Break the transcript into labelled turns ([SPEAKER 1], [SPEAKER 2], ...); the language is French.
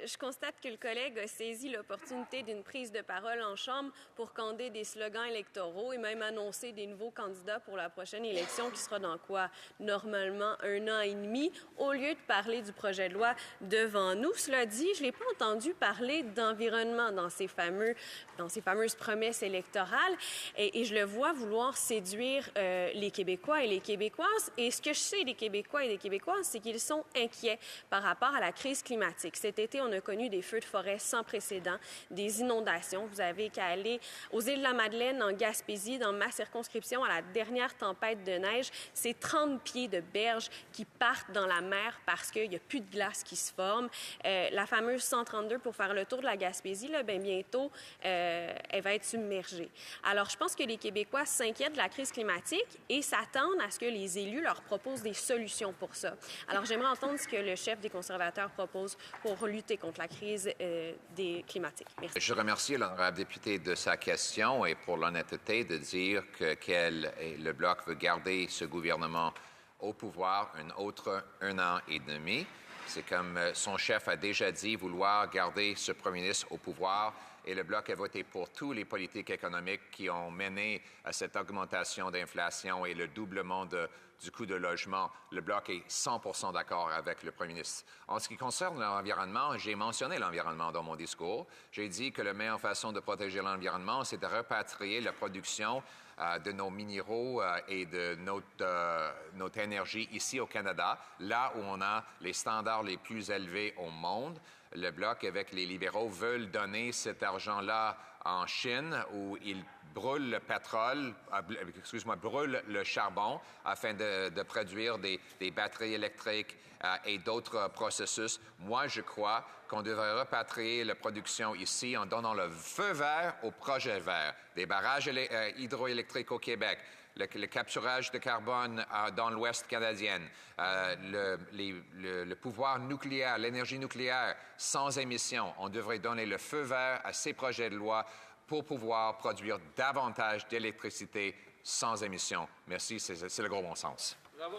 [SPEAKER 1] Je constate que le collègue a saisi l'opportunité d'une prise de parole en Chambre pour scander des slogans électoraux et même annoncer des nouveaux candidats pour la prochaine élection qui sera dans quoi? Normalement, 1 an et demi, au lieu de parler du projet de loi devant nous. Cela dit, je ne l'ai pas entendu parler d'environnement dans ces fameuses promesses électorales et je le vois vouloir séduire les Québécois et les Québécoises. Et ce que je sais des Québécois et des Québécoises, c'est qu'ils sont inquiets par rapport à la crise climatique. Cet été, on a connu des feux de forêt sans précédent, des inondations. Vous avez qu'à aller aux îles de la Madeleine, en Gaspésie, dans ma circonscription, à la dernière tempête de neige. C'est 30 pieds de berges qui partent dans la mer parce qu'il n'y a plus de glace qui se forme. La fameuse 132 pour faire le tour de la Gaspésie, là, bien bientôt, elle va être submergée. Alors, je pense que les Québécois s'inquiètent de la crise climatique et s'attendent à ce que les élus leur proposent des solutions pour ça. Alors, j'aimerais entendre ce que le chef des conservateurs propose pour lutter contre la crise climatique. Merci.
[SPEAKER 2] Je remercie l'honorable député de sa question et pour l'honnêteté de dire que le Bloc veut garder ce gouvernement au pouvoir un autre 1 an et demi. C'est comme son chef a déjà dit, vouloir garder ce premier ministre au pouvoir. Et le Bloc a voté pour toutes les politiques économiques qui ont mené à cette augmentation d'inflation et le doublement du coût de logement. Le Bloc est 100% d'accord avec le premier ministre. En ce qui concerne l'environnement, j'ai mentionné l'environnement dans mon discours. J'ai dit que la meilleure façon de protéger l'environnement, c'est de repatrier la production de nos minéraux et de notre énergie ici au Canada, là où on a les standards les plus élevés au monde. Le Bloc, avec les libéraux, veulent donner cet argent-là en Chine, où ils brûlent le pétrole, brûlent le charbon afin de produire des batteries électriques et d'autres processus. Moi, je crois qu'on devrait repatrier la production ici en donnant le feu vert au projet vert, des barrages hydroélectriques au Québec, le capturage de carbone dans l'Ouest canadien, le pouvoir nucléaire, l'énergie nucléaire sans émissions. On devrait donner le feu vert à ces projets de loi pour pouvoir produire davantage d'électricité sans émissions. Merci, c'est le gros bon sens. Bravo.